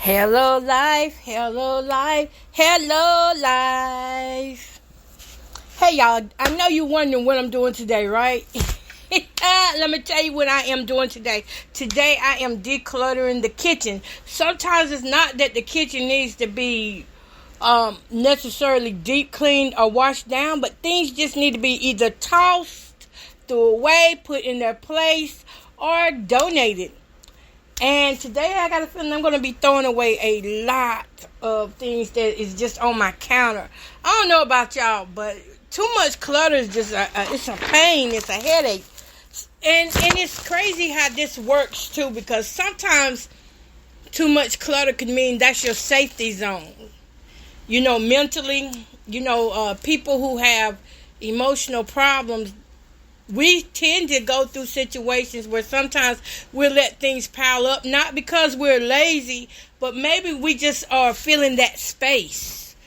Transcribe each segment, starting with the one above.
Hello, life. Hello, life. Hello, life. Hey, y'all. I know you're wondering what I'm doing today, right? Let me tell you what I am doing today. Today, I am decluttering the kitchen. Sometimes it's not that the kitchen needs to be necessarily deep cleaned or washed down, but things just need to be either tossed, threw away, put in their place, or donated. And today I got a feeling I'm going to be throwing away a lot of things that is just on my counter. I don't know about y'all, but too much clutter is just it's a pain. It's a headache. And it's crazy how this works too, because sometimes too much clutter could mean that's your safety zone. You know, mentally, people who have emotional problems, we tend to go through situations where sometimes we'll let things pile up, not because we're lazy, but maybe we just are feeling that space.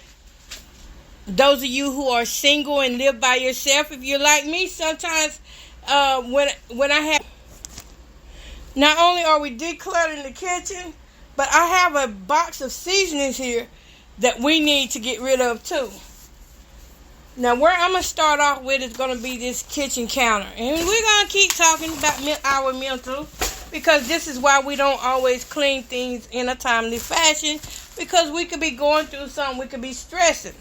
Those of you who are single and live by yourself, if you're like me, sometimes when I have, not only are we decluttering the kitchen, but I have a box of seasonings here that we need to get rid of too. Now, where I'm going to start off with is going to be this kitchen counter. And we're going to keep talking about our mental, because this is why we don't always clean things in a timely fashion, because we could be going through something. We could be stressing.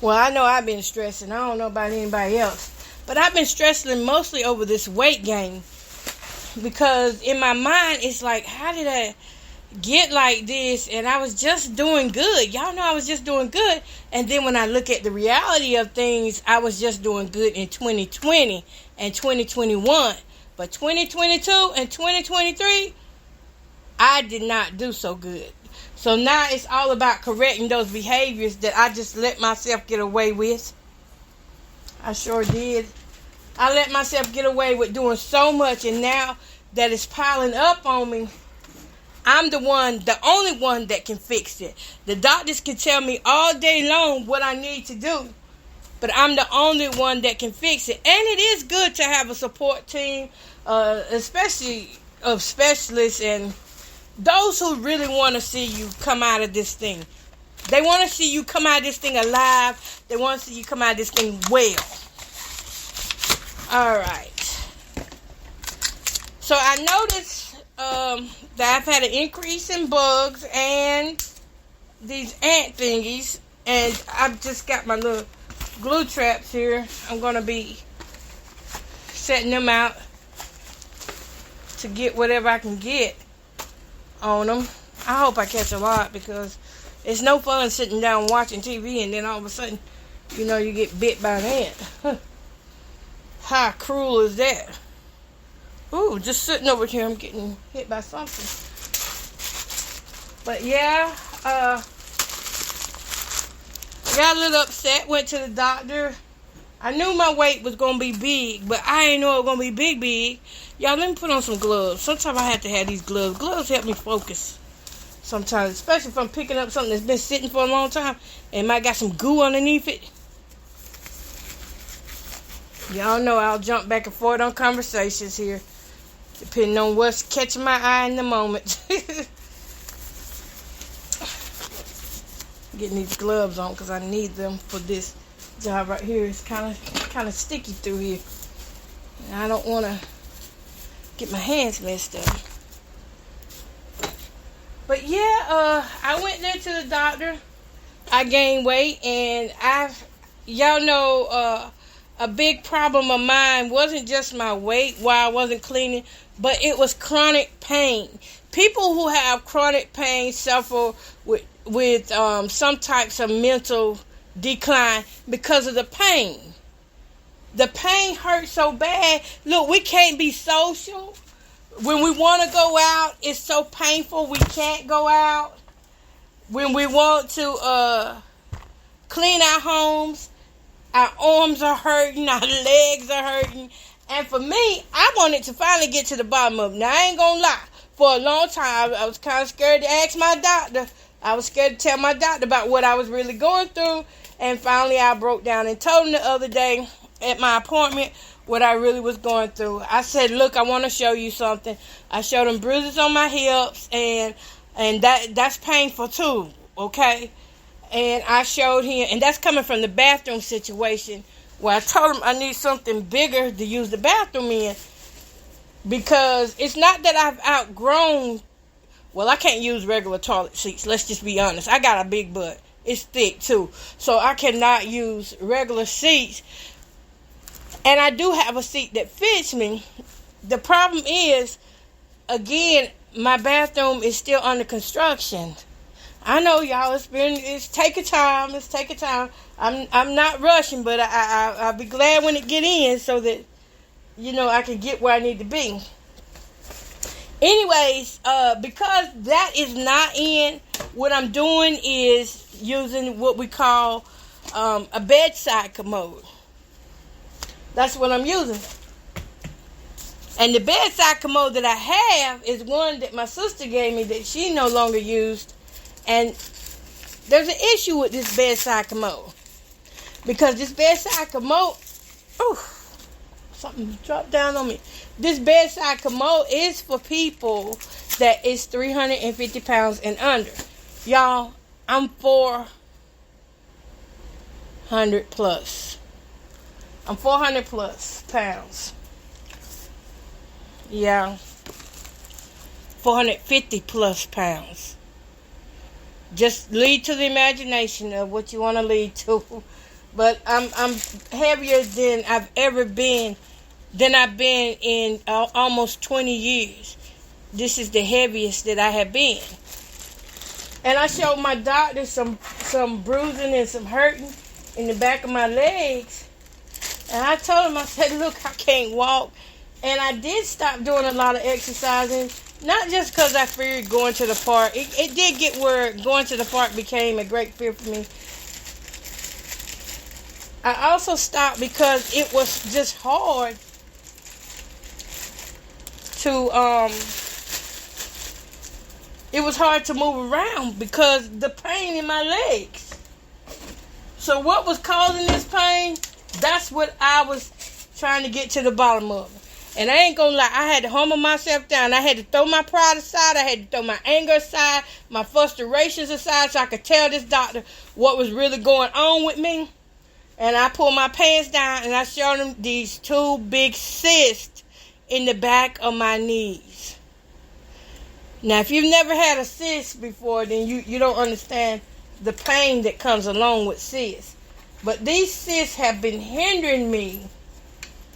Well, I know I've been stressing. I don't know about anybody else. But I've been stressing mostly over this weight gain, because in my mind, it's like, how did I get like this? And I was just doing good. Y'all know I was just doing good. And then when I look at the reality of things, I was just doing good in 2020 and 2021. But 2022 and 2023, I did not do so good. So now it's all about correcting those behaviors that I just let myself get away with. I sure did. I let myself get away with doing so much, and now that it's piling up on me, I'm the only one that can fix it. The doctors can tell me all day long what I need to do, but I'm the only one that can fix it. And it is good to have a support team, especially of specialists and those who really want to see you come out of this thing. They want to see you come out of this thing alive. They want to see you come out of this thing well. All right. So I noticed that I've had an increase in bugs and these ant thingies, and I've just got my little glue traps here. I'm going to be setting them out to get whatever I can get on them. I hope I catch a lot, because it's no fun sitting down watching TV and then all of a sudden, you get bit by an ant. How cruel is that? Ooh, just sitting over here, I'm getting hit by something. But yeah, I got a little upset, went to the doctor. I knew my weight was going to be big, but I didn't know it was going to be big. Y'all, let me put on some gloves. Sometimes I have to have these gloves. Gloves help me focus sometimes, especially if I'm picking up something that's been sitting for a long time and might got some goo underneath it. Y'all know I'll jump back and forth on conversations here, depending on what's catching my eye in the moment. Getting these gloves on because I need them for this job right here. It's kind of sticky through here, and I don't want to get my hands messed up. But yeah, I went there to the doctor. I gained weight, and y'all know, a big problem of mine wasn't just my weight while I wasn't cleaning, but it was chronic pain. People who have chronic pain suffer with some types of mental decline because of the pain. The pain hurts so bad. Look, we can't be social. When we want to go out, it's so painful we can't go out. When we want to clean our homes, our arms are hurting, our legs are hurting. And for me, I wanted to finally get to the bottom of it. Now, I ain't going to lie. For a long time, I was kind of scared to ask my doctor. I was scared to tell my doctor about what I was really going through. And finally, I broke down and told him the other day at my appointment what I really was going through. I said, look, I want to show you something. I showed him bruises on my hips, and that's painful too, okay? And I showed him, and that's coming from the bathroom situation, where I told him I need something bigger to use the bathroom in, because it's not that I've outgrown. Well, I can't use regular toilet seats. Let's just be honest. I got a big butt. It's thick too. So I cannot use regular seats. And I do have a seat that fits me. The problem is, again, my bathroom is still under construction. I know, y'all, it's taking time. It's taking time. I'm not rushing, but I'll be glad when it get in, so that, I can get where I need to be. Anyways, because that is not in, what I'm doing is using what we call a bedside commode. That's what I'm using. And the bedside commode that I have is one that my sister gave me that she no longer used. And there's an issue with this bedside commode. Because this bedside commode, something dropped down on me. This bedside commode is for people that is 350 pounds and under. Y'all, I'm 400 plus. I'm 400 plus pounds. Yeah. 450 plus pounds. Just lead to the imagination of what you want to lead to. But I'm heavier than I've ever been. Than I've been in almost 20 years. This is the heaviest that I have been. And I showed my doctor some bruising and some hurting in the back of my legs. And I told him, I said, look, I can't walk. And I did stop doing a lot of exercising. Not just because I feared going to the park. It did get where going to the park became a great fear for me. I also stopped because it was just hard it was hard to move around because the pain in my legs. So what was causing this pain? That's what I was trying to get to the bottom of. And I ain't gonna lie, I had to humble myself down. I had to throw my pride aside. I had to throw my anger aside, my frustrations aside, so I could tell this doctor what was really going on with me. And I pulled my pants down and I showed him these 2 big cysts in the back of my knees. Now, if you've never had a cyst before, then you don't understand the pain that comes along with cysts. But these cysts have been hindering me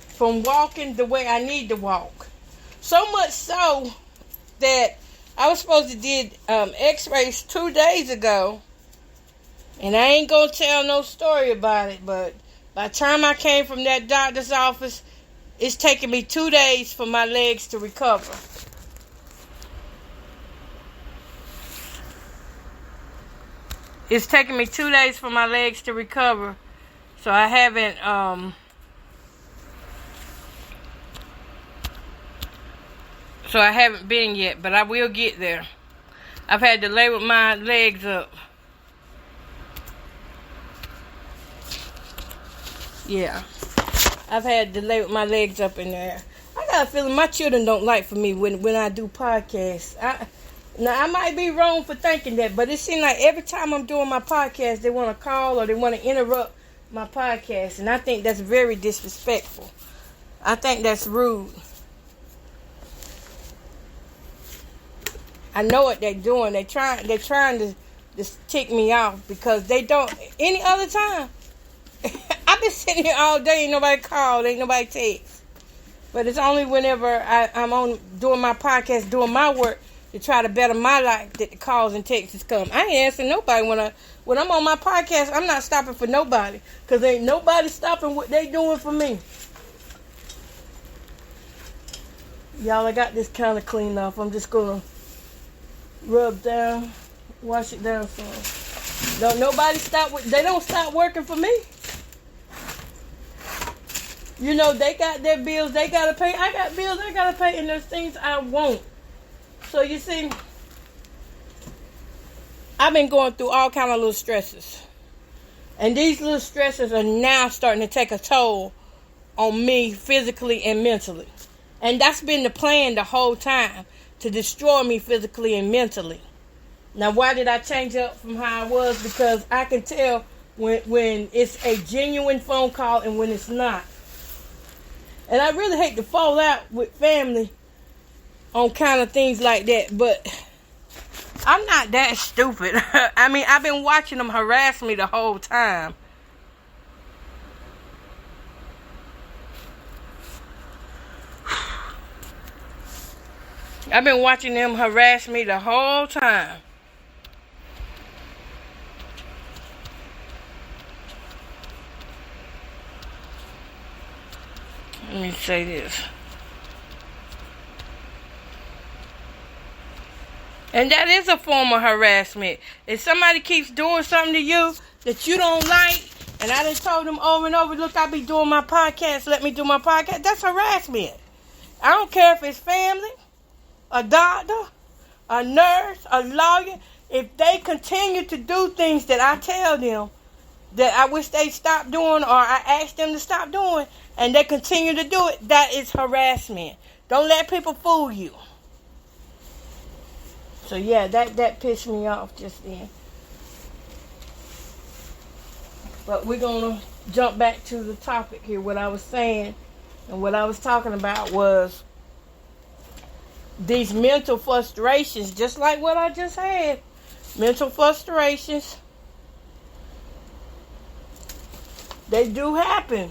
from walking the way I need to walk. So much so that I was supposed to did x-rays 2 days ago. And I ain't gonna tell no story about it, but by the time I came from that doctor's office, it's taken me 2 days for my legs to recover. It's taken me 2 days for my legs to recover. So I haven't been yet, but I will get there. I've had to lay with my legs up. Yeah. I've had to lay with my legs up in there. I got a feeling my children don't like for me when I do podcasts. Now, I might be wrong for thinking that, but it seems like every time I'm doing my podcast, they want to call or they want to interrupt my podcast. And I think that's very disrespectful. I think that's rude. I know what they're doing. They're trying to tick me off because they don't. Any other time, I've been sitting here all day, ain't nobody called, ain't nobody text. But it's only whenever I'm on doing my podcast, doing my work to try to better my life that the calls and texts come. I ain't answering nobody when I'm on my podcast. I'm not stopping for nobody because ain't nobody stopping what they doing for me. Y'all, I got this kind of cleaned off. I'm just gonna rub down, wash it down some. Don't nobody stop. They don't stop working for me. You know, they got their bills they gotta pay. I got bills I gotta pay, and there's things I want. So you see, I've been going through all kind of little stresses. And these little stresses are now starting to take a toll on me physically and mentally. And that's been the plan the whole time, to destroy me physically and mentally. Now, why did I change up from how I was? Because I can tell when it's a genuine phone call and when it's not. And I really hate to fall out with family on kind of things like that, but I'm not that stupid. I mean, I've been watching them harass me the whole time. I've been watching them harass me the whole time. Let me say this. And that is a form of harassment. If somebody keeps doing something to you that you don't like, and I done told them over and over, look, I be doing my podcast, let me do my podcast, that's harassment. I don't care if it's family, a doctor, a nurse, a lawyer. If they continue to do things that I tell them that I wish they stop doing, or I ask them to stop doing, and they continue to do it, that is harassment. Don't let people fool you. So yeah, that pissed me off just then. But we're going to jump back to the topic here. What I was saying and what I was talking about was these mental frustrations, just like what I just had. Mental frustrations. They do happen.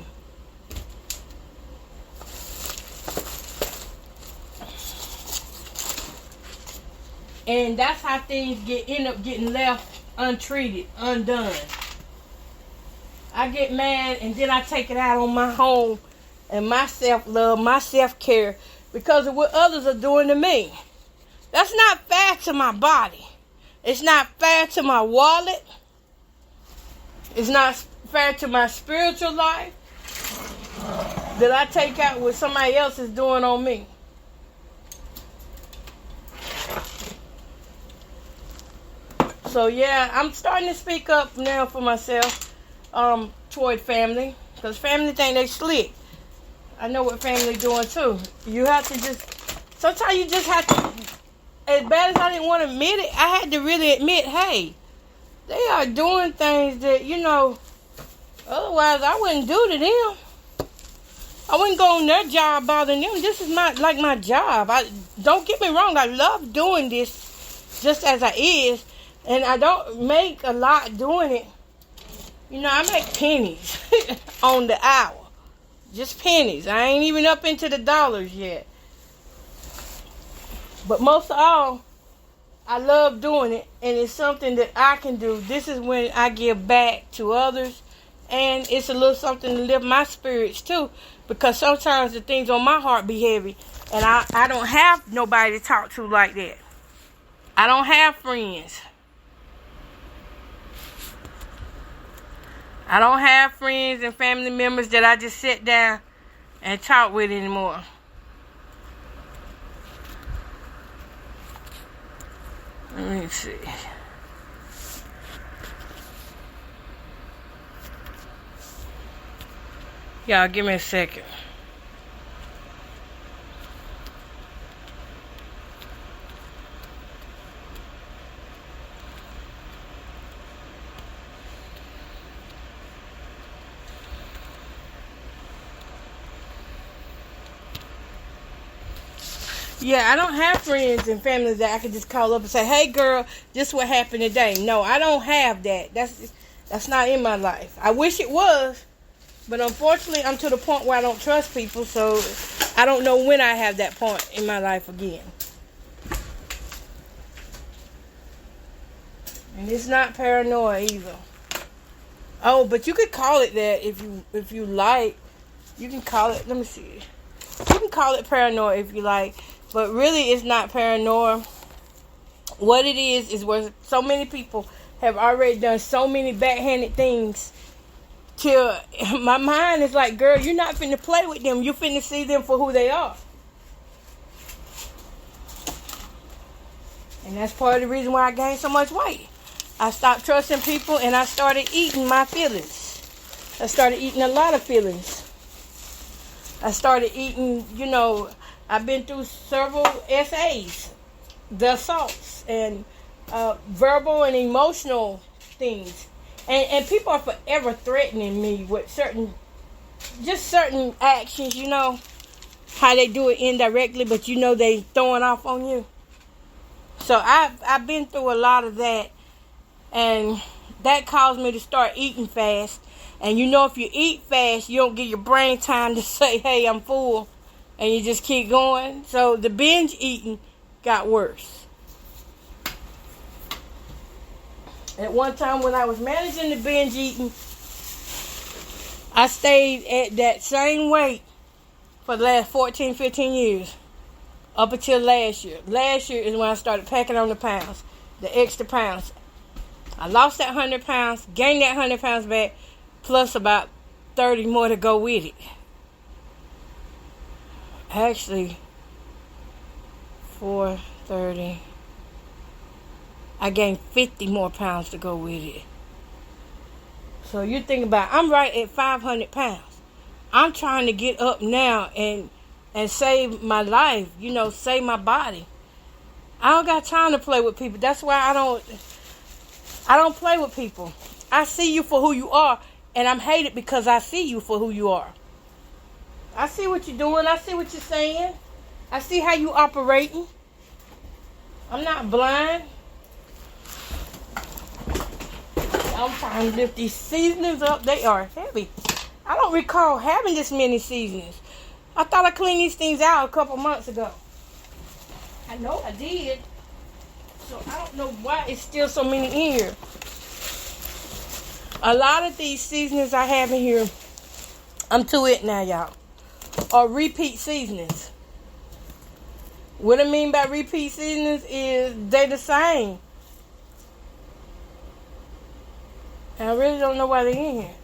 And that's how things end up getting left untreated, undone. I get mad and then I take it out on my home and my self-love, my self-care, because of what others are doing to me. That's not fair to my body. It's not fair to my wallet. It's not fair to my spiritual life that I take out what somebody else is doing on me. So yeah, I'm starting to speak up now for myself toward family, because family think they slick. I know what family doing too. You have to sometimes you just have to, as bad as I didn't want to admit it, I had to really admit, hey, they are doing things that, otherwise I wouldn't do to them. I wouldn't go on their job bothering them. This is my job. Don't get me wrong, I love doing this just as I is. And I don't make a lot doing it. I make pennies on the hour. Just pennies. I ain't even up into the dollars yet. But most of all, I love doing it. And it's something that I can do. This is when I give back to others. And it's a little something to lift my spirits too. Because sometimes the things on my heart be heavy. And I don't have nobody to talk to like that. I don't have friends. I don't have friends and family members that I just sit down and talk with anymore. Let me see. Y'all, give me a second. Yeah, I don't have friends and family that I can just call up and say, hey girl, this what happened today. No, I don't have that. That's not in my life. I wish it was, but unfortunately I'm to the point where I don't trust people, so I don't know when I have that point in my life again. And it's not paranoia either. Oh, but you could call it that if you like. You can call it, let me see. You can call it paranoia if you like. But really, it's not paranoia. What it is where so many people have already done so many backhanded things till my mind is like, girl, you're not finna play with them. You finna see them for who they are. And that's part of the reason why I gained so much weight. I stopped trusting people and I started eating my feelings. I started eating a lot of feelings. I started eating, I've been through several SAs, the assaults, and verbal and emotional things. And people are forever threatening me with certain actions, how they do it indirectly, but they throwing off on you. So I've been through a lot of that, and that caused me to start eating fast. And if you eat fast, you don't give your brain time to say, hey, I'm full, and you just keep going. So the binge eating got worse. At one time when I was managing the binge eating, I stayed at that same weight for the last 14, 15 years. Up until last year. Last year is when I started packing on the pounds. The extra pounds. I lost that 100 pounds. Gained that 100 pounds back. Plus about 30 more to go with it. Actually, 430. I gained 50 more pounds to go with it. So you think about it, I'm right at 500 pounds. I'm trying to get up now and save my life, save my body. I don't got time to play with people. That's why I don't play with people. I see you for who you are, and I'm hated because I see you for who you are. I see what you're doing. I see what you're saying. I see how you operating. I'm not blind. I'm trying to lift these seasonings up. They are heavy. I don't recall having this many seasonings. I thought I cleaned these things out a couple months ago. I know I did. So I don't know why it's still so many in here. A lot of these seasonings I have in here, I'm to it now, y'all, are repeat seasonings. What I mean by repeat seasonings is they the same. And I really don't know why they're in here.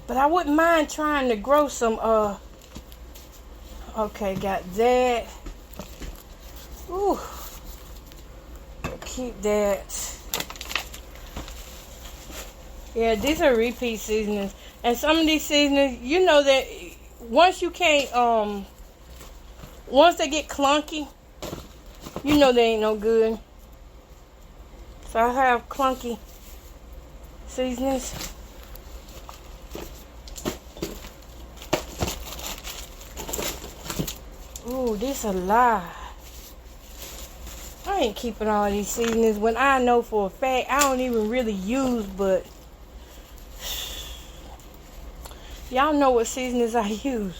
But I wouldn't mind trying to grow some, okay, got that. Ooh. Keep that. Yeah, these are repeat seasonings. And some of these seasonings, that once you can't, once they get clunky, they ain't no good. So I have clunky seasonings. Ooh, this a lie. I ain't keeping all these seasonings when I know for a fact I don't even really use, but y'all know what seasonings I use.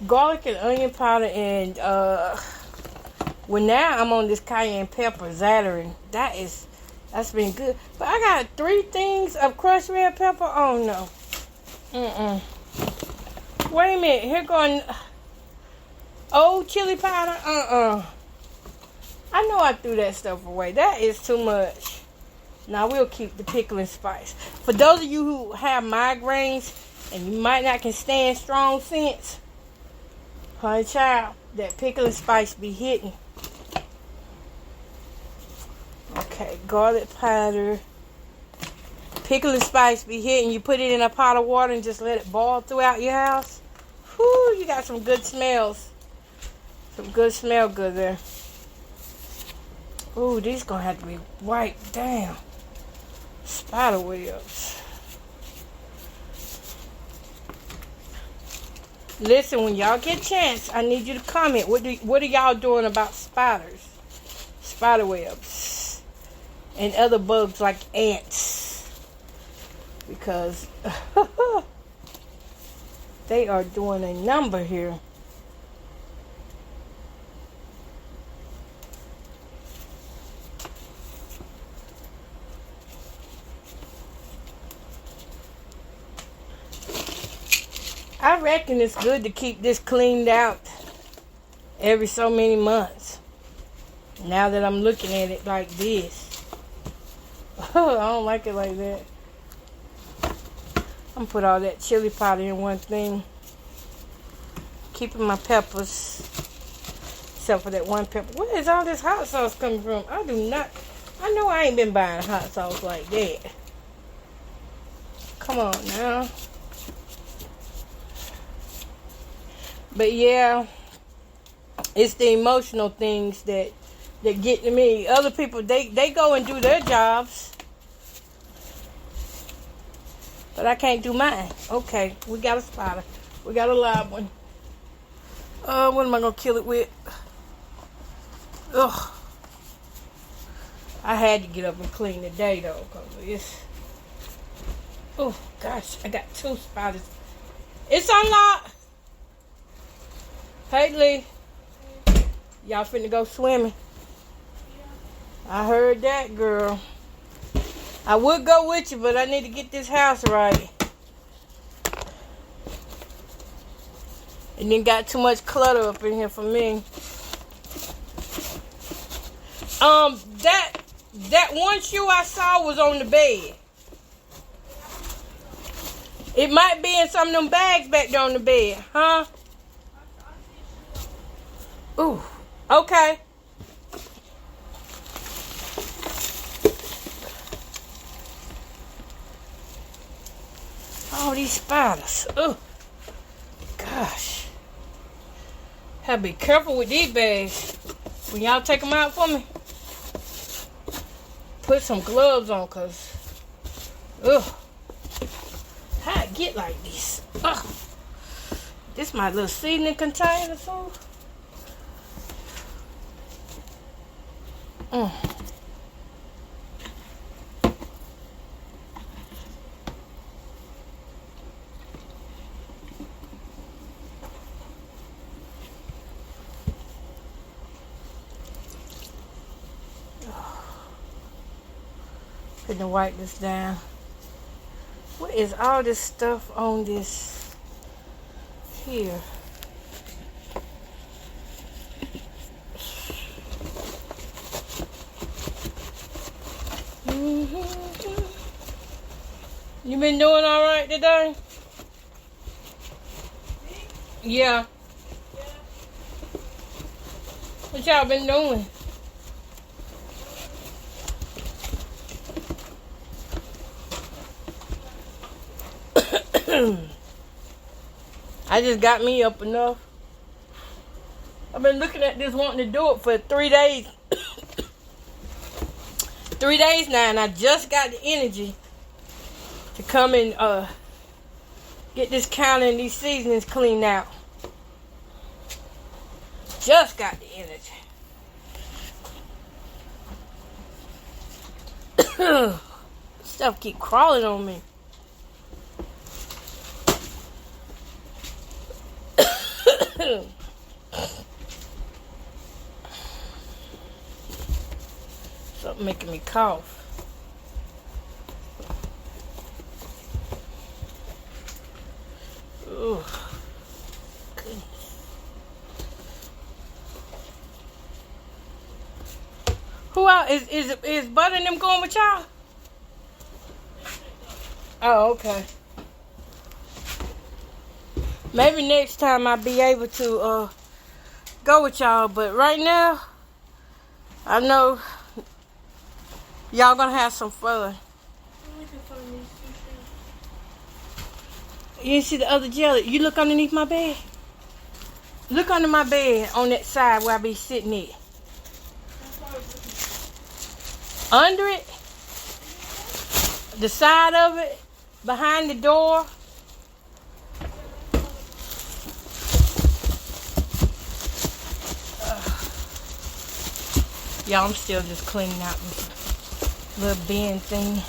Garlic and onion powder and well, now I'm on this cayenne pepper, Decluttering. That's been good. But I got 3 things of crushed red pepper. Oh no. Wait a minute. Here going old chili powder. I know I threw that stuff away. That is too much. Now we'll keep the pickle and spice. For those of you who have migraines and you might not can stand strong scents, honey child, that pickle and spice be hitting. Okay, garlic powder. Pickle and spice be hitting. You put it in a pot of water and just let it boil throughout your house. Whoo, you got some good smells. Some good smell good there. Ooh, these gonna have to be wiped down. Spider webs. Listen, when y'all get a chance, I need you to comment. What are y'all doing about spiders? Spider webs. And other bugs like ants. Because they are doing a number here. I reckon it's good to keep this cleaned out every so many months. Now that I'm looking at it like this. I don't like it like that. I'm gonna put all that chili powder in one thing. Keeping my peppers. Except for that one pepper. Where is all this hot sauce coming from? I know I ain't been buying hot sauce like that. Come on now. But yeah, it's the emotional things that get to me. Other people, they go and do their jobs, but I can't do mine. Okay, we got a spider. We got a live one. What am I gonna kill it with? Ugh. I had to get up and clean today though, cause it's. Oh gosh, I got 2 spiders. It's unlocked. Hey Lee, y'all finna go swimming. I heard that, girl. I would go with you, but I need to get this house right. And then got too much clutter up in here for me. That one shoe I saw was on the bed. It might be in some of them bags back there on the bed, huh? Ooh, okay. All these spiders. Oh, gosh. Have to be careful with these bags. When y'all take them out for me, put some gloves on, cause, ugh, how I get like this? Ugh. This my little seasoning container, so. Gonna wipe this down. What is all this stuff on this here? You been doing all right today? Yeah. What y'all been doing? I just got me up enough. I've been looking at this, wanting to do it for 3 days. 3 days now, and I just got the energy to come and get this counter and these seasonings cleaned out. Just got the energy. Stuff keep crawling on me. Something making me cough. Ooh, goodness. Who out is Bud and them going with y'all? Oh, okay. Maybe next time I'll be able to go with y'all, but right now, I know y'all gonna have some fun. You didn't see the other jelly? You look underneath my bed. Look under my bed on that side where I be sitting at. Under it, the side of it, behind the door. Y'all, I'm still just cleaning out this little bin thing.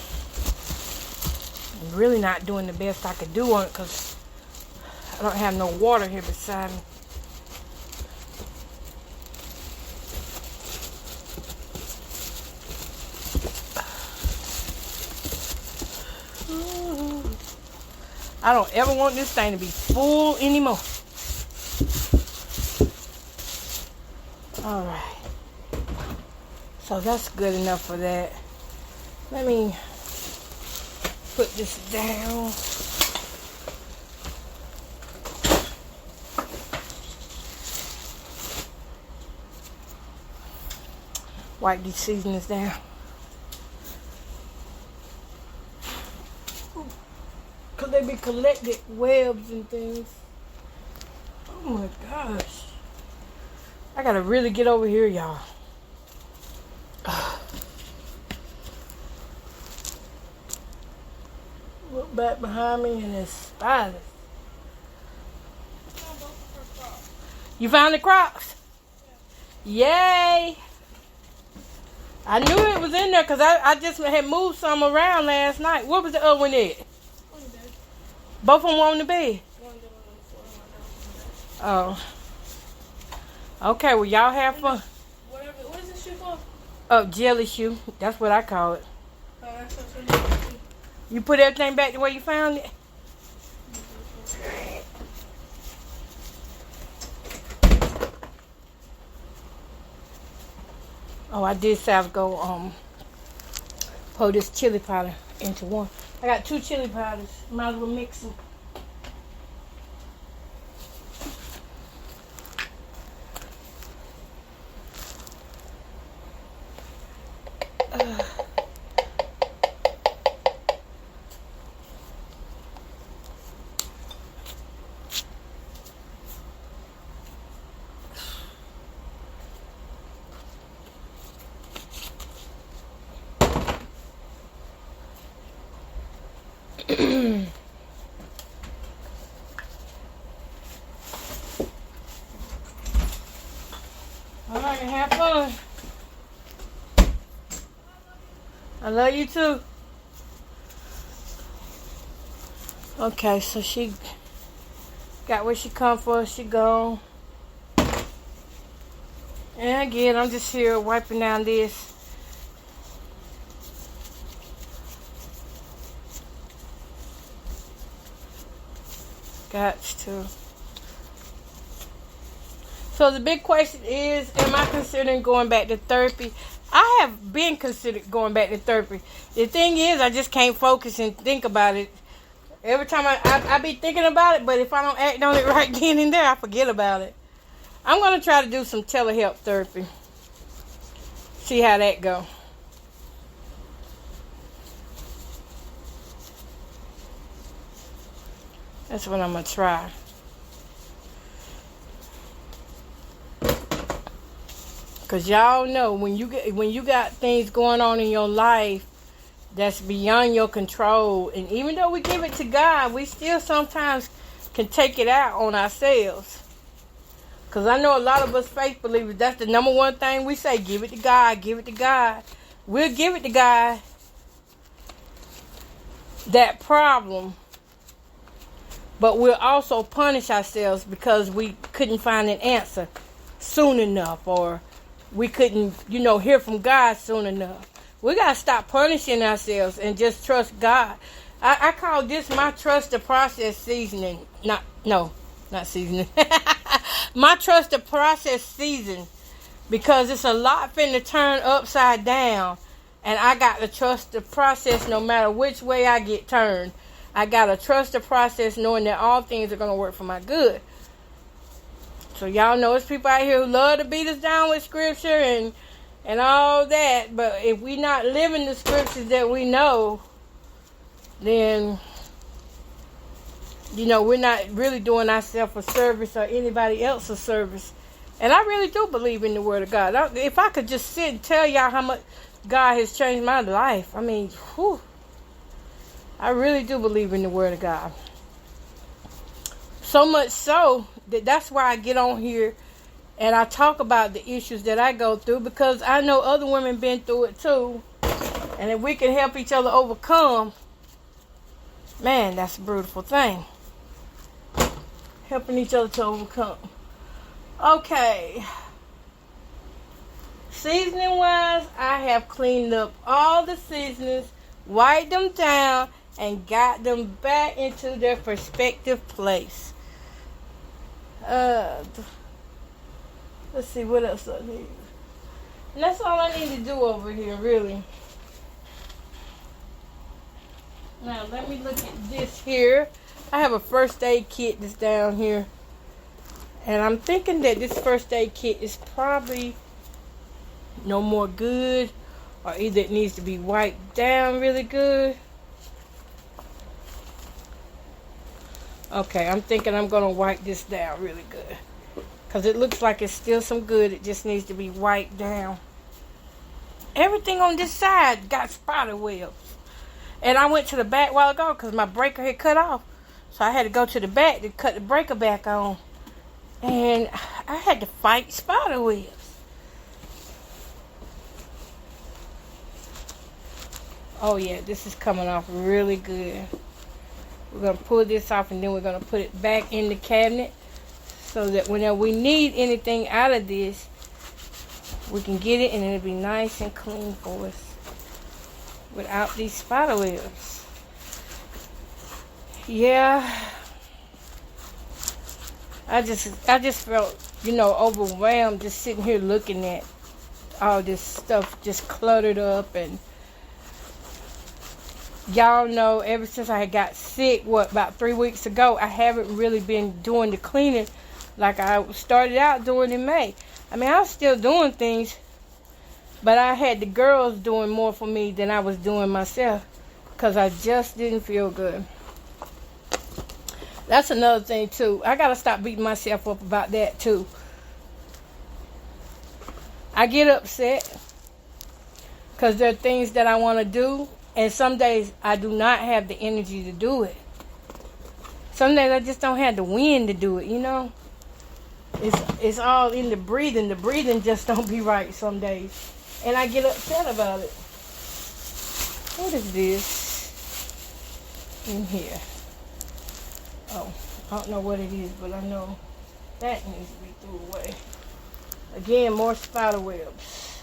I'm really not doing the best I could do on it because I don't have no water here beside me. I don't ever want this thing to be full anymore. Alright. So that's good enough for that. Let me put this down. Wipe these seasonings down. Could they be collected webs and things? Oh Oh my gosh. I gotta really get over here, y'all. Look back behind me and there's spiders. You found the Crocs? Yay! I knew it was in there because I just had moved some around last night. What was the other one at? Both of them on the bed? Oh. Okay, well, y'all have fun. What is this shoe called? Oh, jelly shoe. That's what I call it. You put everything back the way you found it? Oh, I did say I was go pour this chili powder into one. I got 2 chili powders. Might as well mix them. All right, have fun. I love you too. Okay, so she got what she come for. She gone. And again, I'm just here wiping down this. Got to. So the big question is, am I considering going back to therapy? I have been considered going back to therapy. The thing is, I just can't focus and think about it. Every time I be thinking about it, but if I don't act on it right then and there, I forget about it. I'm going to try to do some telehealth therapy. See how that go. That's what I'm going to try. Because y'all know when you got things going on in your life that's beyond your control, and even though we give it to God, we still sometimes can take it out on ourselves. Because I know a lot of us faith believers, that's the number one thing we say, give it to God, give it to God. We'll give it to God, that problem, but we'll also punish ourselves because we couldn't find an answer soon enough, or we couldn't, hear from God soon enough. We got to stop punishing ourselves and just trust God. I call this my trust the process seasoning. Not seasoning. My trust the process season. Because it's a lot finna turn upside down. And I got to trust the process no matter which way I get turned. I got to trust the process knowing that all things are going to work for my good. So y'all know there's people out here who love to beat us down with scripture and all that. But if we not living the scriptures that we know, then, we're not really doing ourselves a service or anybody else a service. And I really do believe in the Word of God. If I could just sit and tell y'all how much God has changed my life. I mean, whew, I really do believe in the Word of God. So much so that's why I get on here and I talk about the issues that I go through, because I know other women been through it too. And if we can help each other overcome, man, that's a beautiful thing. Helping each other to overcome. Okay. Seasoning wise, I have cleaned up all the seasonings, wiped them down, and got them back into their respective place. Let's see what else I need. And that's all I need to do over here, really. Now, let me look at this here. I have a first aid kit that's down here. And I'm thinking that this first aid kit is probably no more good, or either it needs to be wiped down really good. Okay, I'm thinking I'm going to wipe this down really good. Because it looks like it's still some good. It just needs to be wiped down. Everything on this side got spider webs. And I went to the back a while ago because my breaker had cut off. So I had to go to the back to cut the breaker back on. And I had to fight spider webs. Oh yeah, this is coming off really good. We're going to pull this off and then we're going to put it back in the cabinet so that whenever we need anything out of this, we can get it and it'll be nice and clean for us without these spider webs. Yeah. I just felt, overwhelmed just sitting here looking at all this stuff just cluttered up. And y'all know ever since I got sick, about 3 weeks ago, I haven't really been doing the cleaning like I started out doing in May. I mean, I was still doing things, but I had the girls doing more for me than I was doing myself because I just didn't feel good. That's another thing, too. I got to stop beating myself up about that, too. I get upset because there are things that I want to do, and some days I do not have the energy to do it. Some days I just don't have the wind to do it, It's all in the breathing. The breathing just don't be right some days. And I get upset about it. What is this in here? Oh, I don't know what it is, but I know that needs to be thrown away. Again, more spider webs.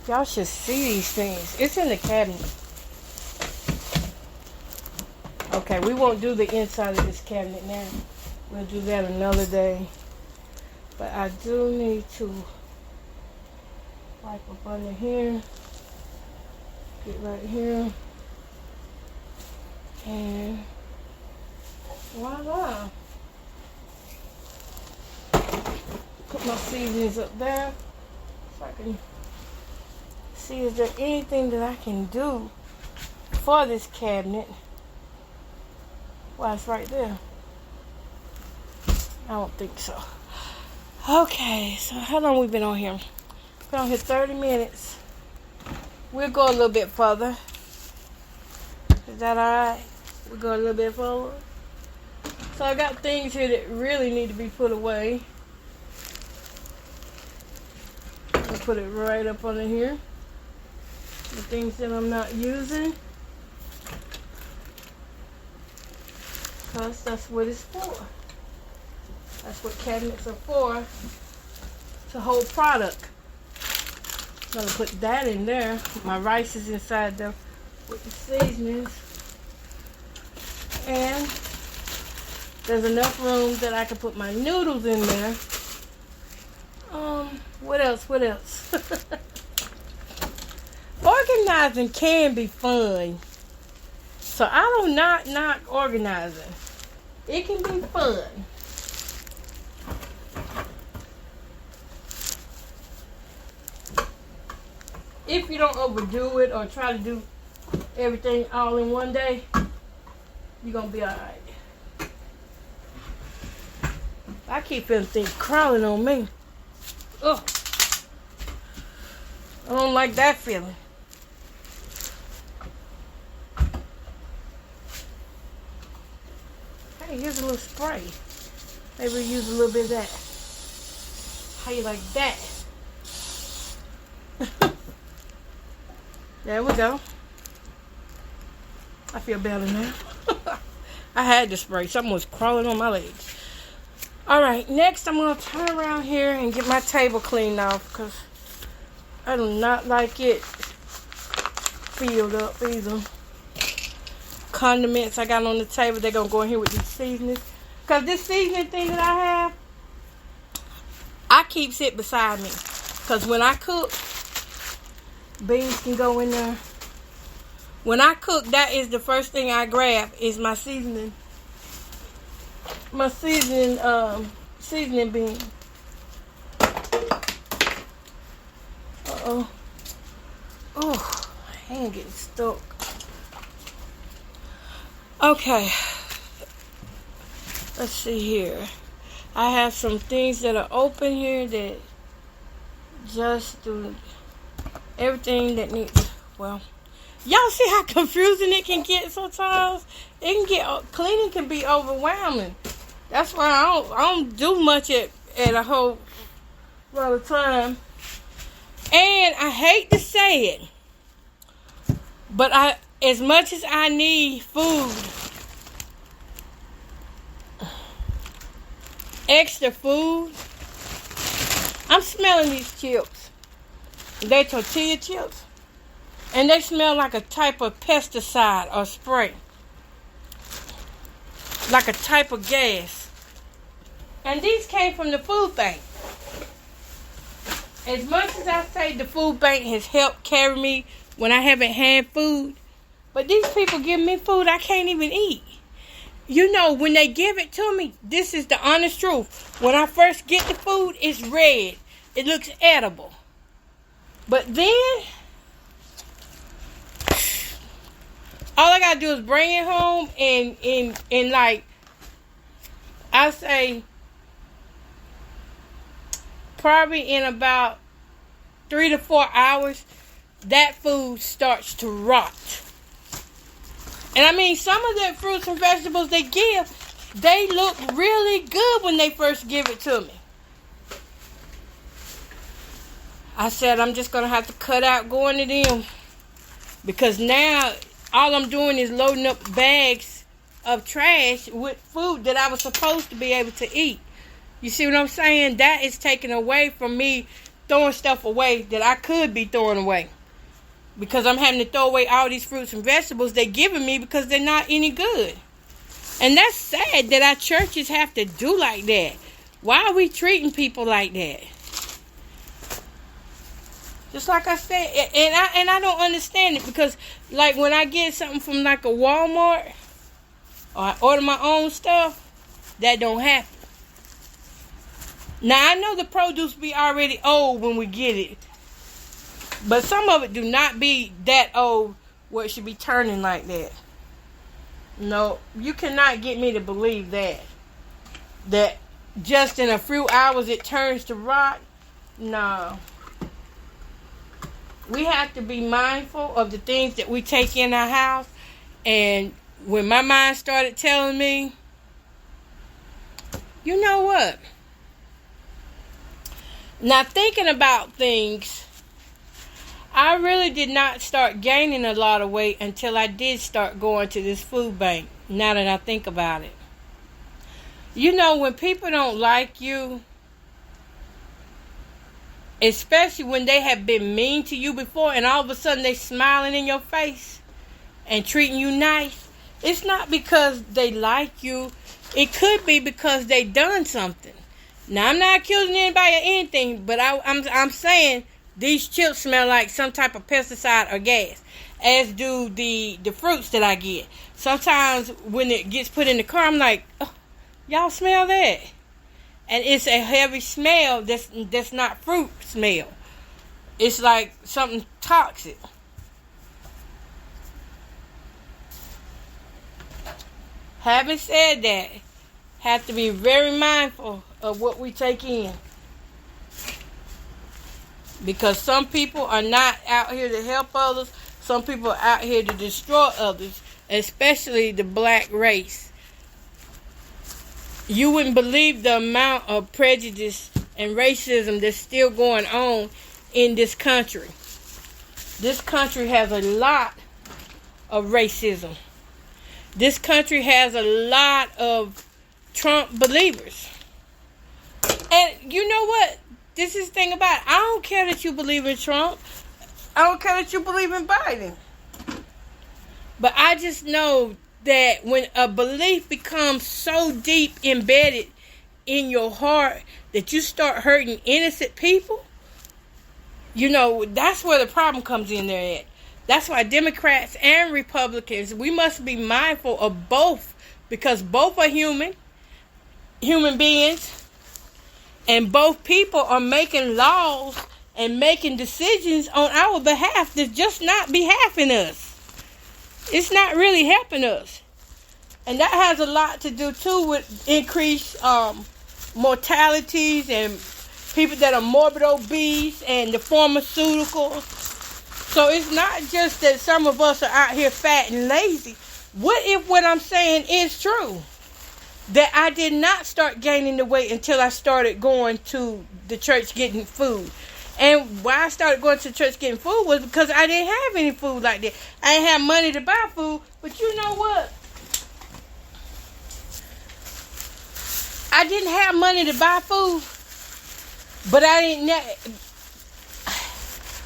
Y'all should see these things. It's in the cabinet. Okay, we won't do the inside of this cabinet now. We'll do that another day. But I do need to wipe up under here. Get right here. And voila. Put my seasonings up there so I can see is there anything that I can do for this cabinet. Well, it's right there. I don't think so. Okay, so how long we been on here? Been on here 30 minutes. We'll go a little bit further. Is that alright? We'll go a little bit forward. So I got things here that really need to be put away. I'll put it right up under here. The things that I'm not using. Because that's what it's for. That's what cabinets are for. To hold product. So I'm going to put that in there. My rice is inside there with the seasonings. And there's enough room that I can put my noodles in there. What else? Organizing can be fun. So I do not knock organizing. It can be fun. If you don't overdo it or try to do everything all in one day, you're going to be alright. I keep feeling things crawling on me. Ugh. I don't like that feeling. Hey, here's a little spray. Maybe we'll use a little bit of that. How you like that? There we go. I feel better now. I had to spray. Something was crawling on my legs. Alright, next I'm going to turn around here and get my table cleaned off because I do not like it filled up either. Condiments I got on the table, they're going to go in here with these seasonings. Because this seasoning thing that I have, I keep it beside me. Because when I cook, beans can go in there. When I cook, that is the first thing I grab is my seasoning. My seasoning bean. Uh-oh. Oh, my hand getting stuck. Okay, let's see here. I have some things that are open here that just do everything that needs. Well, y'all see how confusing it can get sometimes? It can get, cleaning can be overwhelming. That's why I don't do much at a whole lot of time. And I hate to say it, but as much as I need food, extra food, I'm smelling these chips. They're tortilla chips. And they smell like a type of pesticide or spray. Like a type of gas. And these came from the food bank. As much as I say the food bank has helped carry me when I haven't had food, but these people give me food I can't even eat. You know, when they give it to me, this is the honest truth. When I first get the food, it's red. It looks edible. But then, all I gotta do is bring it home and like, I say, probably in about 3 to 4 hours, that food starts to rot. And I mean, some of the fruits and vegetables they give, they look really good when they first give it to me. I said, I'm just going to have to cut out going to them. Because now, all I'm doing is loading up bags of trash with food that I was supposed to be able to eat. You see what I'm saying? That is taken away from me throwing stuff away that I could be throwing away. Because I'm having to throw away all these fruits and vegetables they're giving me because they're not any good. And that's sad that our churches have to do like that. Why are we treating people like that? Just like I said, and I don't understand it because, like, when I get something from like a Walmart or I order my own stuff, that don't happen. Now I know the produce be already old when we get it, but some of it do not be that old where it should be turning like that. No, you cannot get me to believe that just in a few hours it turns to rot. No. We have to be mindful of the things that we take in our house. And when my mind started telling me, you know what? Now, thinking about things, I really did not start gaining a lot of weight until I did start going to this food bank, now that I think about it. You know, when people don't like you, especially when they have been mean to you before and all of a sudden they smiling in your face and treating you nice, it's not because they like you. It could be because they done something. Now, I'm not accusing anybody of anything, but I'm saying these chips smell like some type of pesticide or gas, as do the fruits that I get. Sometimes when it gets put in the car, I'm like, oh, y'all smell that? And it's a heavy smell that's not fruit smell. It's like something toxic. Having said that, have to be very mindful of what we take in. Because some people are not out here to help others. Some people are out here to destroy others, especially the black race. You wouldn't believe the amount of prejudice and racism that's still going on in this country. This country has a lot of racism. This country has a lot of Trump believers. And you know what? This is the thing about it. I don't care that you believe in Trump. I don't care that you believe in Biden. But I just know that when a belief becomes so deep embedded in your heart that you start hurting innocent people, you know, that's where the problem comes in there at. That's why Democrats and Republicans, we must be mindful of both, because both are human beings, and both people are making laws and making decisions on our behalf that's just not behalfing us. It's not really helping us. And that has a lot to do, too, with increased mortalities and people that are morbid obese and the pharmaceuticals. So it's not just that some of us are out here fat and lazy. What if what I'm saying is true? That I did not start gaining the weight until I started going to the church getting food. And why I started going to church getting food was because I didn't have any food like that. I didn't have money to buy food. But you know what? I didn't have money to buy food. But I didn't.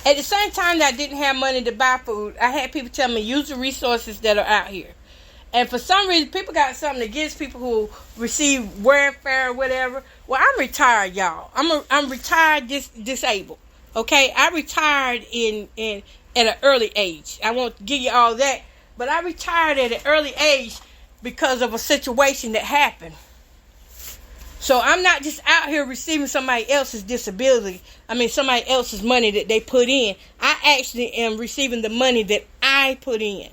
At the same time that I didn't have money to buy food, I had people tell me, use the resources that are out here. And for some reason, people got something against people who receive welfare or whatever. Well, I'm retired, y'all. I'm retired disabled. Okay? I retired at an early age. I won't give you all that. But I retired at an early age because of a situation that happened. So I'm not just out here receiving somebody else's disability. Somebody else's money that they put in. I actually am receiving the money that I put in.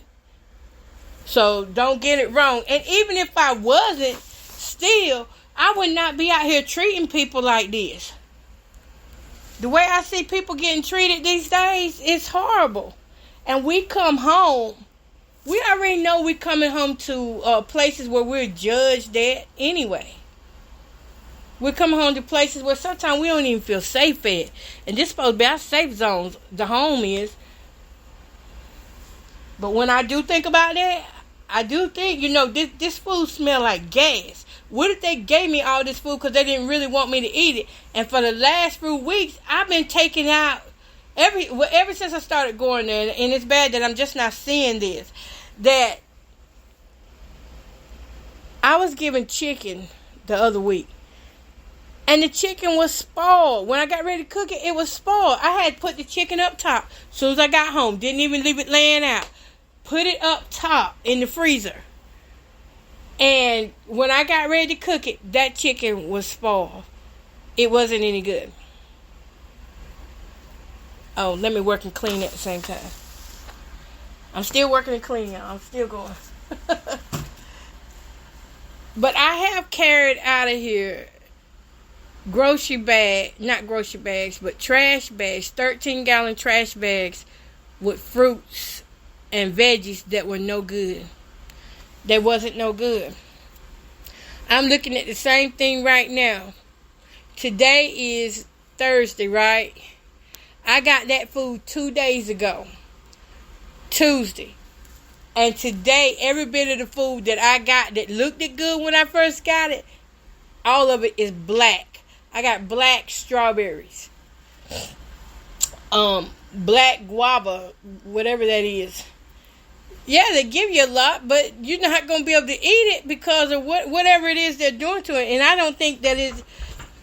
So don't get it wrong. And even if I wasn't, still, I would not be out here treating people like this. The way I see people getting treated these days is horrible. And we come home. We already know we're coming home to places where we're judged at anyway. We're coming home to places where sometimes we don't even feel safe at. And this is supposed to be our safe zones. The home is. But when I do think about that, I do think, this food smell like gas. What if they gave me all this food because they didn't really want me to eat it? And for the last few weeks, I've been taking out, ever since I started going there, and it's bad that I'm just not seeing this, that I was given chicken the other week. And the chicken was spoiled. When I got ready to cook it, it was spoiled. I had put the chicken up top as soon as I got home. Didn't even leave it laying out. Put it up top in the freezer. And when I got ready to cook it, that chicken was spoiled. It wasn't any good. Oh, let me work and clean at the same time. I'm still working and cleaning, y'all. I'm still going. But I have carried out of here trash bags, 13-gallon trash bags with fruits and veggies that were no good. That wasn't no good. I'm looking at the same thing right now. Today is Thursday, right? I got that food 2 days ago. Tuesday. And today, every bit of the food that I got that looked good when I first got it, all of it is black. I got black strawberries. Black guava, whatever that is. Yeah, they give you a lot, but you're not going to be able to eat it because of whatever it is they're doing to it. And I don't think that is...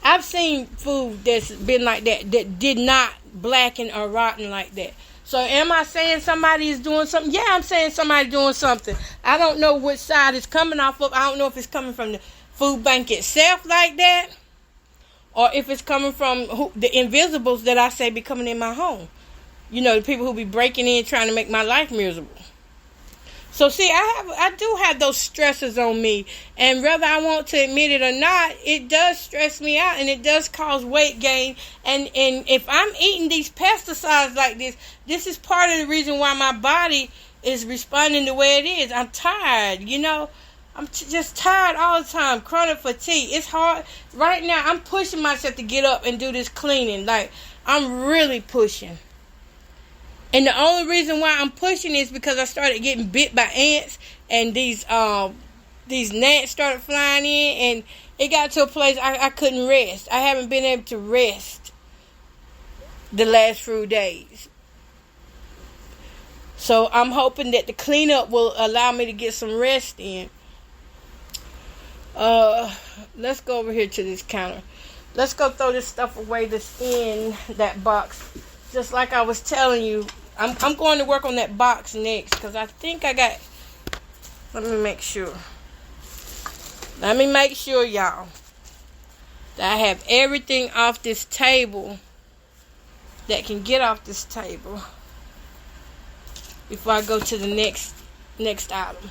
I've seen food that's been like that did not blacken or rotten like that. So am I saying somebody is doing something? Yeah, I'm saying somebody doing something. I don't know which side it's coming off of. I don't know if it's coming from the food bank itself like that, or if it's coming from the invisibles that I say be coming in my home. The people who be breaking in trying to make my life miserable. So see, I do have those stressors on me, and whether I want to admit it or not, it does stress me out, and it does cause weight gain. And if I'm eating these pesticides like this is part of the reason why my body is responding the way it is. I'm tired, I'm just tired all the time. Chronic fatigue. It's hard. Right now, I'm pushing myself to get up and do this cleaning. Like, I'm really pushing. And the only reason why I'm pushing is because I started getting bit by ants. And these gnats started flying in. And it got to a place I couldn't rest. I haven't been able to rest the last few days. So I'm hoping that the cleanup will allow me to get some rest in. Let's go over here to this counter. Let's go throw this stuff away that's in that box. Just like I was telling you, I'm going to work on that box next because I think I got... Let me make sure. Y'all, that I have everything off this table that can get off this table before I go to the next item.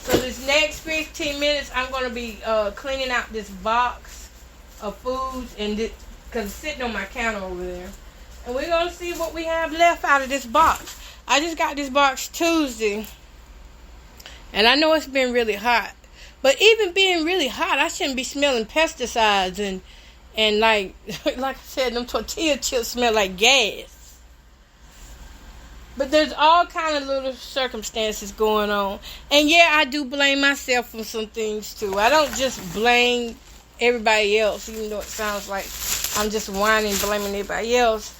So this next 15 minutes, I'm going to be cleaning out this box of foods, and because it's sitting on my counter over there. And we're going to see what we have left out of this box. I just got this box Tuesday, and I know it's been really hot. But even being really hot, I shouldn't be smelling pesticides and like I said, them tortilla chips smell like gas. But there's all kind of little circumstances going on. And yeah, I do blame myself for some things too. I don't just blame everybody else, even though it sounds like I'm just whining, blaming everybody else.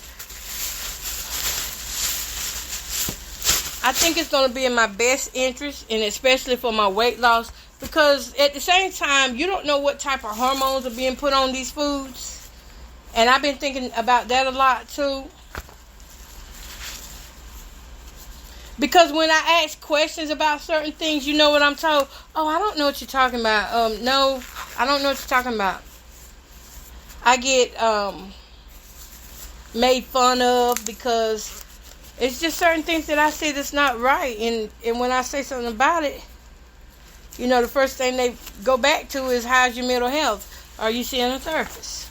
I think it's going to be in my best interest, and especially for my weight loss, because at the same time, you don't know what type of hormones are being put on these foods. And I've been thinking about that a lot too. Because when I ask questions about certain things, you know what I'm told? Oh, I don't know what you're talking about. No, I don't know what you're talking about. I get made fun of because it's just certain things that I say that's not right. And when I say something about it, you know, the first thing they go back to is, how's your mental health? Are you seeing a therapist?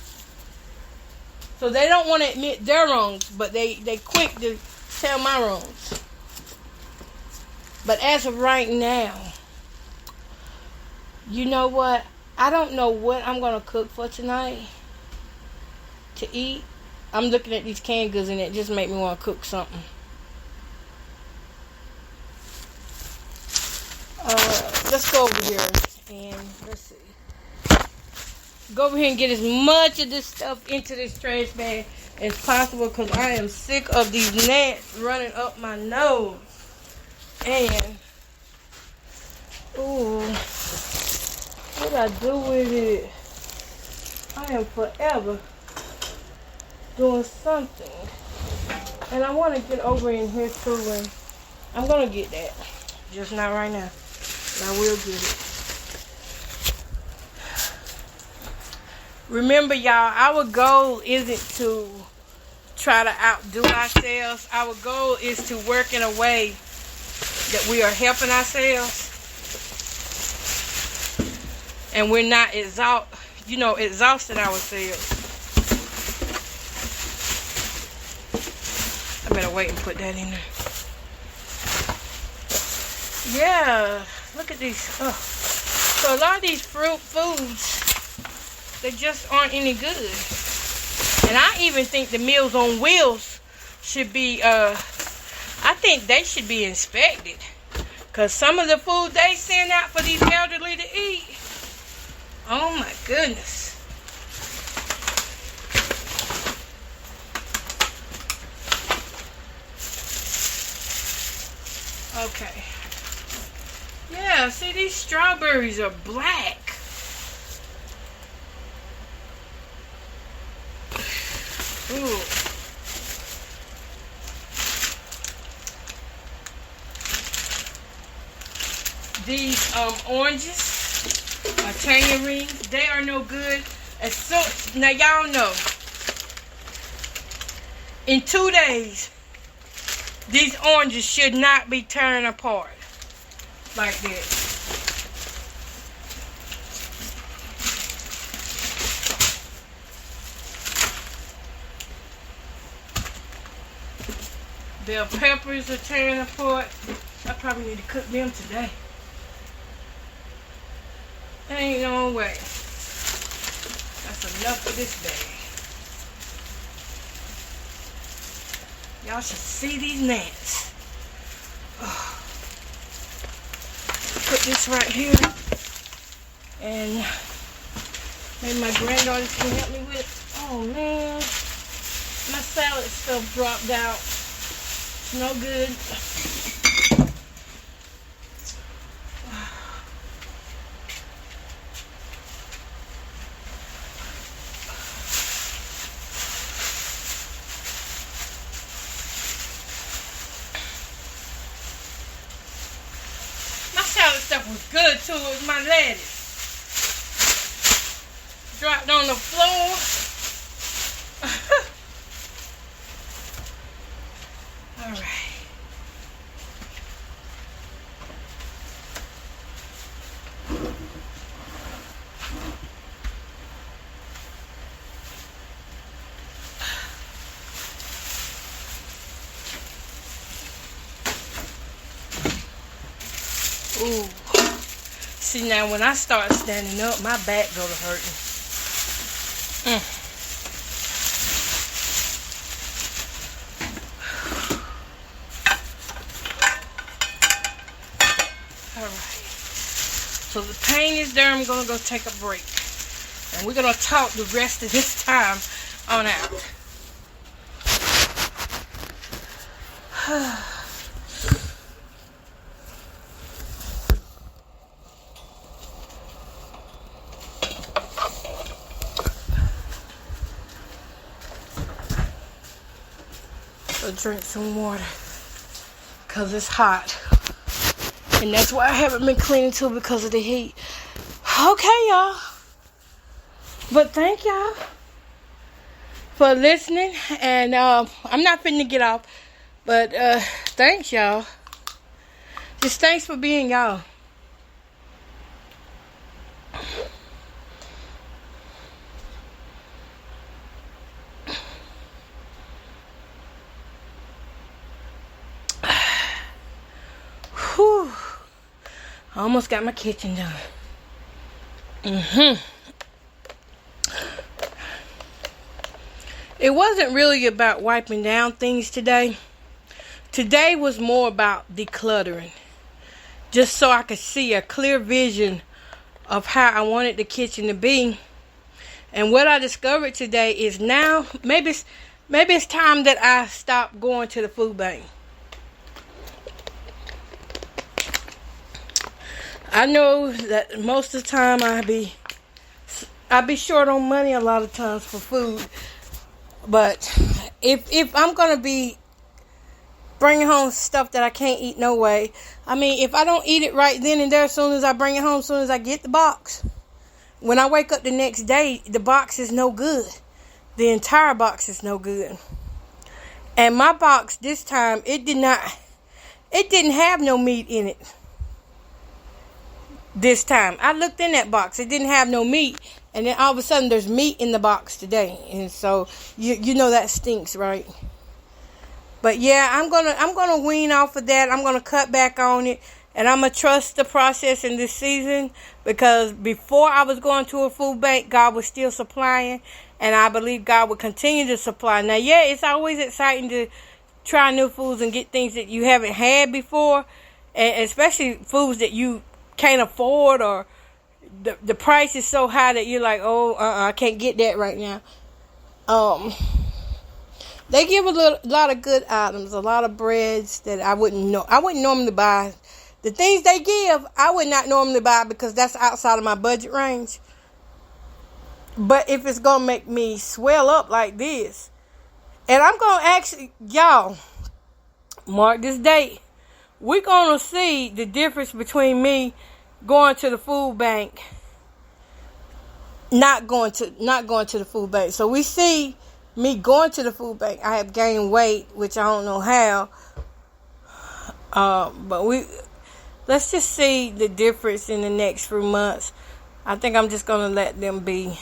So they don't want to admit their wrongs, but they quick to tell my wrongs. But as of right now, you know what? I don't know what I'm going to cook for tonight to eat. I'm looking at these canned goods and it just made me want to cook something. Let's go over here and let's see. Go over here and get as much of this stuff into this trash bag as possible, because I am sick of these gnats running up my nose. And, ooh, what I do with it? I am forever doing something. And I want to get over in here too, and I'm going to get that. Just not right now. But I will get it. Remember, y'all, our goal isn't to try to outdo ourselves. Our goal is to work in a way that we are helping ourselves, and we're not exhausting ourselves. I better wait and put that in there. Yeah, look at these. So a lot of these foods, they just aren't any good. And I even think the Meals on Wheels should be I think they should be inspected, because some of the food they send out for these elderly to eat, oh my goodness. Okay. Yeah, see, these strawberries are black. Ooh. These oranges are tangerines. They are no good. Now y'all know, in 2 days, these oranges should not be turning apart like this. Bell peppers are tearing apart. I probably need to cook them today. Ain't no way. That's enough for this bag. Y'all should see these gnats. Oh. Put this right here. And maybe my granddaughter can help me with it. Oh man. My salad stuff dropped out. No good. My salad stuff was good too. It was my lettuce. Dropped on the floor. Alright. Ooh. See, now when I start standing up, my back go to hurting. Alright. So the pain is there. I'm going to go take a break. And we're going to talk the rest of this time on out. So drink some water. Because it's hot. And that's why I haven't been cleaning too, because of the heat. Okay, y'all. But thank y'all for listening. And I'm not finna get off. But thanks, y'all. Just thanks for being y'all. Whew. I almost got my kitchen done. It wasn't really about wiping down things today. Today was more about decluttering. Just so I could see a clear vision of how I wanted the kitchen to be. And what I discovered today is now, maybe it's time that I stop going to the food bank. I know that most of the time I be short on money a lot of times for food. But if I'm going to be bringing home stuff that I can't eat no way, I mean, if I don't eat it right then and there as soon as I bring it home, as soon as I get the box, when I wake up the next day, the box is no good. The entire box is no good. And my box this time, it didn't have no meat in it. This time I looked in that box, it didn't have no meat, and then all of a sudden there's meat in the box today, and so you know that stinks, right? But yeah, I'm gonna wean off of that. I'm gonna cut back on it, and I'm gonna trust the process in this season, because before I was going to a food bank, God was still supplying, and I believe God will continue to supply. Now, yeah, it's always exciting to try new foods and get things that you haven't had before, and especially foods that you can't afford, or the price is so high that you're like, I can't get that right now. They give a lot of good items, a lot of breads that I wouldn't normally buy. The things they give, I would not normally buy, because that's outside of my budget range. But if it's gonna make me swell up like this, and I'm gonna actually, y'all, mark this date, we're gonna see the difference between me going to the food bank, not going to the food bank. So we see me going to the food bank, I have gained weight, which I don't know how. But let's just see the difference in the next few months. I think I'm just gonna let them be,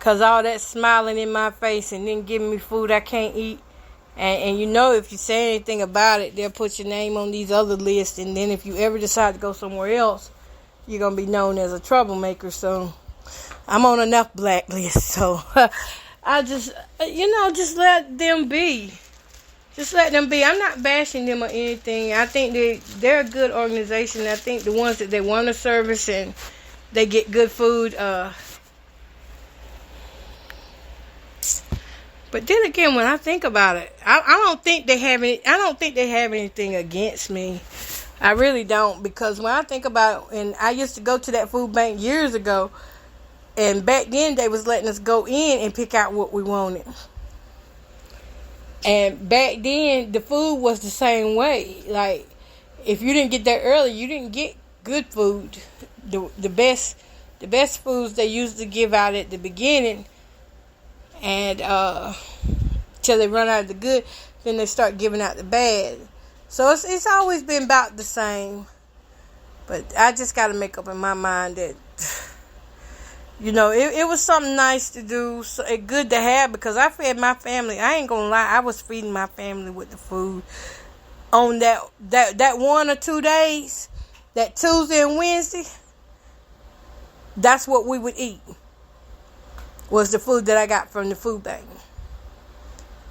cause all that smiling in my face and then giving me food I can't eat. And you know, if you say anything about it, they'll put your name on these other lists. And then if you ever decide to go somewhere else, you're going to be known as a troublemaker. So I'm on enough blacklists. So I just let them be. Just let them be. I'm not bashing them or anything. I think they're a good organization. I think the ones that they want to service and they get good food, but then again, when I think about it, I don't think they have anything against me. I really don't, because when I think about it, and I used to go to that food bank years ago, and back then they was letting us go in and pick out what we wanted. And back then the food was the same way. Like, if you didn't get there early, you didn't get good food. The best foods they used to give out at the beginning. And till they run out of the good, then they start giving out the bad. So it's always been about the same. But I just got to make up in my mind that, it was something nice to do, good to have, because I fed my family. I ain't gonna lie, I was feeding my family with the food on that 1 or 2 days. that Tuesday and Wednesday, that's what we would eat. Was the food that I got from the food bank.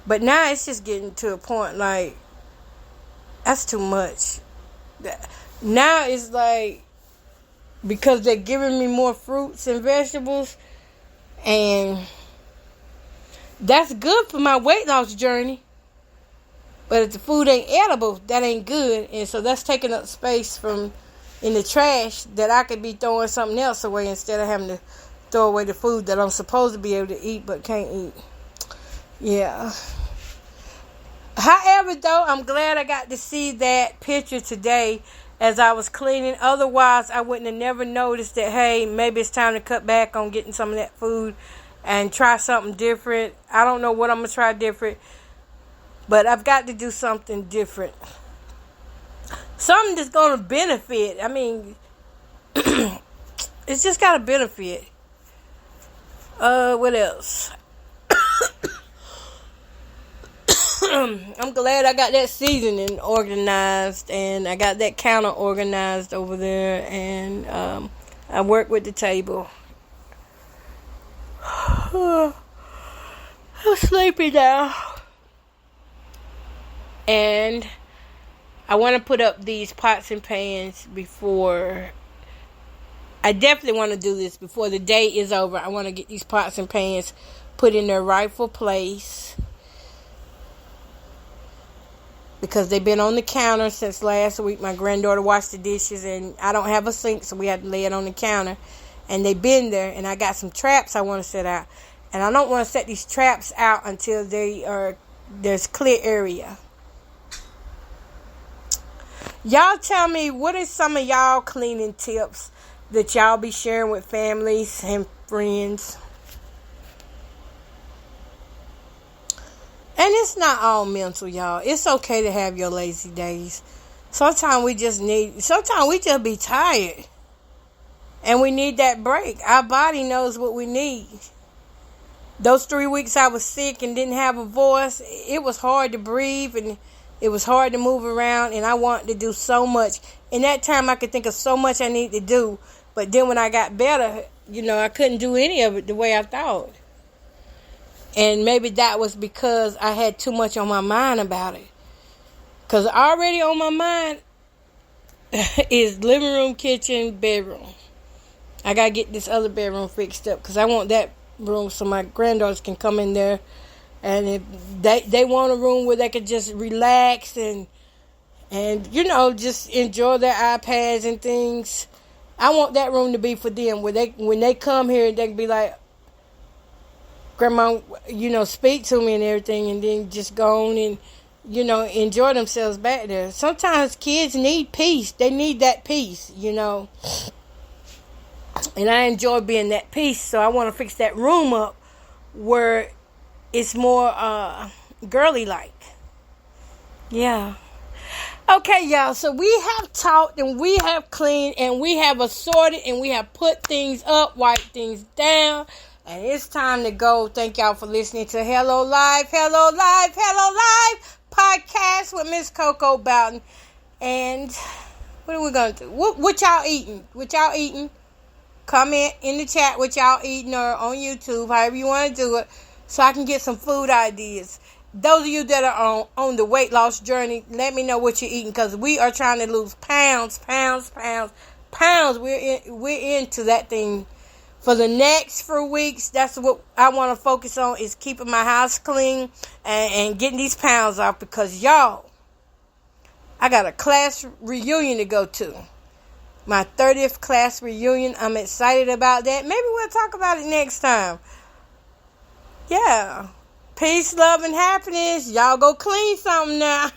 But now it's just getting to a point like, that's too much. Now it's like, because they're giving me more fruits and vegetables, and that's good for my weight loss journey. But if the food ain't edible, that ain't good. And so that's taking up space from in the trash that I could be throwing something else away instead of having to throw away the food that I'm supposed to be able to eat but can't eat. Yeah. However, though, I'm glad I got to see that picture today as I was cleaning. Otherwise, I wouldn't have never noticed that, hey, maybe it's time to cut back on getting some of that food and try something different. I don't know what I'm going to try different, but I've got to do something different. Something that's going to benefit. I mean, it's just got to benefit. What else? I'm glad I got that seasoning organized, and I got that counter organized over there, and I work with the table. I'm sleepy now. And I want to put up these pots and pans before. I definitely want to do this before the day is over. I want to get these pots and pans put in their rightful place, because they've been on the counter since last week. My granddaughter washed the dishes, and I don't have a sink, so we had to lay it on the counter. And they've been there, and I got some traps I want to set out. And I don't want to set these traps out until there's clear area. Y'all tell me, what is some of y'all cleaning tips that y'all be sharing with families and friends? And it's not all mental, y'all. It's okay to have your lazy days. Sometimes we just be tired. And we need that break. Our body knows what we need. Those 3 weeks I was sick and didn't have a voice, it was hard to breathe, and it was hard to move around, and I wanted to do so much. In that time, I could think of so much I needed to do. But then when I got better, I couldn't do any of it the way I thought. And maybe that was because I had too much on my mind about it. Because already on my mind is living room, kitchen, bedroom. I got to get this other bedroom fixed up, because I want that room so my granddaughters can come in there. And if they want a room where they could just relax and just enjoy their iPads and things. I want that room to be for them, where when they come here, they can be like, Grandma, speak to me and everything, and then just go on and, enjoy themselves back there. Sometimes kids need peace. They need that peace, And I enjoy being that peace, so I want to fix that room up where it's more girly-like. Yeah. Okay, y'all, so we have talked, and we have cleaned, and we have assorted, and we have put things up, wiped things down. And it's time to go. Thank y'all for listening to Hello Live podcast with Miss Coco Boughton. And what are we going to do? What y'all eating? Comment in the chat what y'all eating, or on YouTube, however you want to do it, so I can get some food ideas. Those of you that are on the weight loss journey, let me know what you're eating, because we are trying to lose pounds. We're into that thing. For the next 4 weeks, that's what I want to focus on, is keeping my house clean and getting these pounds off, because y'all, I got a class reunion to go to. My 30th class reunion. I'm excited about that. Maybe we'll talk about it next time. Yeah. Peace, love, and happiness. Y'all go clean something now.